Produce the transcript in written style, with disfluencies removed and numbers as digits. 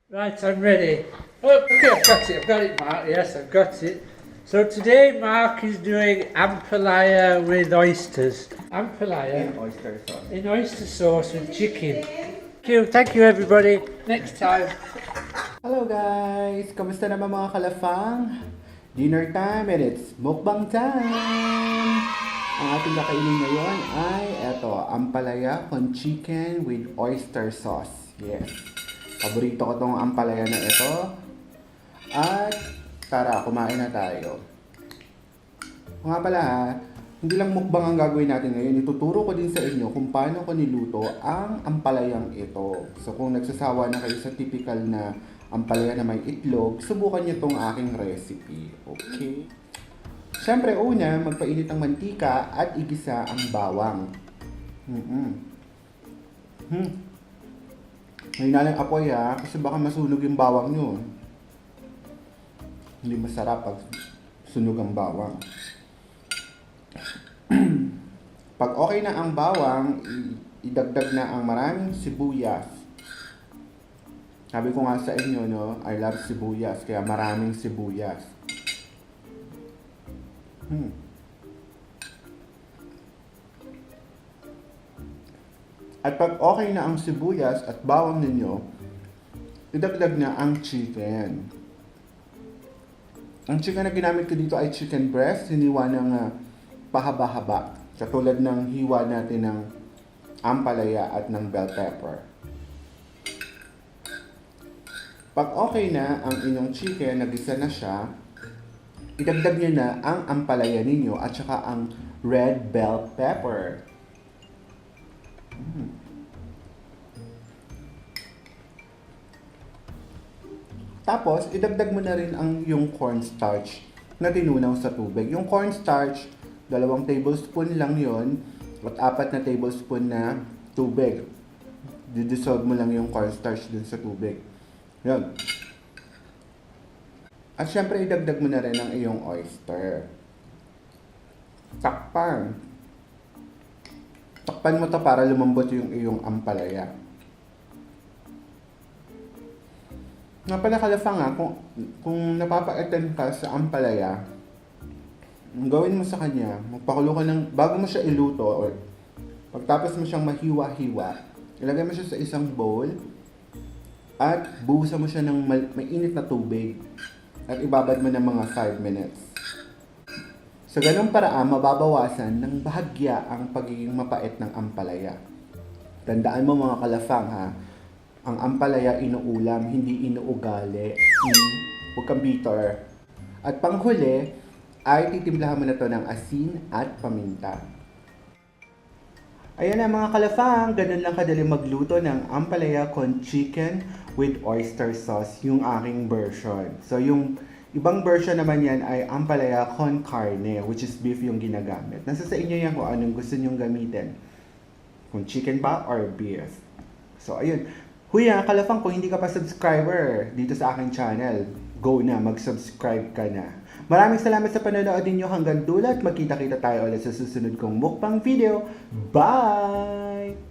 Right, I'm ready. Oh, okay, I've got it, Mark. Yes, I've got it. So today Mark is doing ampalaya with oysters. Ampalaya In oyster sauce. in oyster sauce with chicken. Thank you everybody. Next time. Hello guys! Kamusta naman mga kalafang? Dinner time and it's mukbang time! Ang ating kakainin ngayon ay eto, ampalaya con chicken with oyster sauce. Yes. Paborito ko tong ampalaya na ito. At tara, kumain na tayo. Nga pala ha, hindi lang mukbang ang gagawin natin ngayon. Ituturo ko din sa inyo kung paano ko niluto ang ampalayang ito. So kung nagsasawa na kayo sa typical na ampalaya na may itlog, subukan nyo tong aking recipe. Okay? Siyempre una, magpainit ng mantika at igisa ang bawang. Ngayon na lang apoy ha, kasi baka masunog yung bawang nyo. Hindi masarap pag sunog ang bawang. Pag okay na ang bawang, idagdag na ang maraming sibuyas. Sabi ko nga sa inyo, no, I love sibuyas, kaya maraming sibuyas. At pag okay na ang sibuyas at bawang ninyo, idagdag na ang chicken. Ang chicken na ginamit ko dito ay chicken breast, hiniwa ng pahaba-haba. Katulad ng hiwa natin ng ampalaya at ng bell pepper. Pag okay na ang inyong chicken, nagisa na siya, idagdag nyo na ang ampalaya ninyo at saka ang red bell pepper. Tapos, idagdag mo na rin ang yung cornstarch na tinunaw sa tubig. Yung cornstarch, 2 tablespoon lang yon at 4 na tablespoon na tubig. Didissolve mo lang yung cornstarch dun sa tubig. Yun. At syempre, idagdag mo na rin ang iyong oyster. Takpan. Takpan mo to para lumambot yung iyong ampalaya. Nga pala kalafang nga, kung napapa-attend ka sa ampalaya, gawin mo sa kanya, magpakulo ka ng, bago mo siya iluto, or pagtapos mo siyang mahiwa-hiwa, ilagay mo siya sa isang bowl, at buhusan mo siya ng mainit na tubig, at ibabad mo ng mga 5 minutes. Sa ganung paraan, mababawasan ng bahagya ang pagiging mapait ng ampalaya. Tandaan mo mga kalafang ha, ang ampalaya inuulam, hindi inuugali. Huwag kang bitter. At panghuli, ay titimplahan mo na to ng asin at paminta. Ayan na mga kalafang, ganun lang kadali magluto ng ampalaya con chicken with oyster sauce, yung aking version. So yung ibang version naman yan ay ampalaya con carne, which is beef yung ginagamit. Nasa sa inyo yan kung anong gusto nyong gamitin. Kung chicken ba or beef. So ayun. Huya, kalafang, kung hindi ka pa subscriber dito sa aking channel, go na, mag-subscribe ka na. Maraming salamat sa panonood ninyo hanggang dulo at magkita-kita tayo ulit sa susunod kong mukbang video. Bye!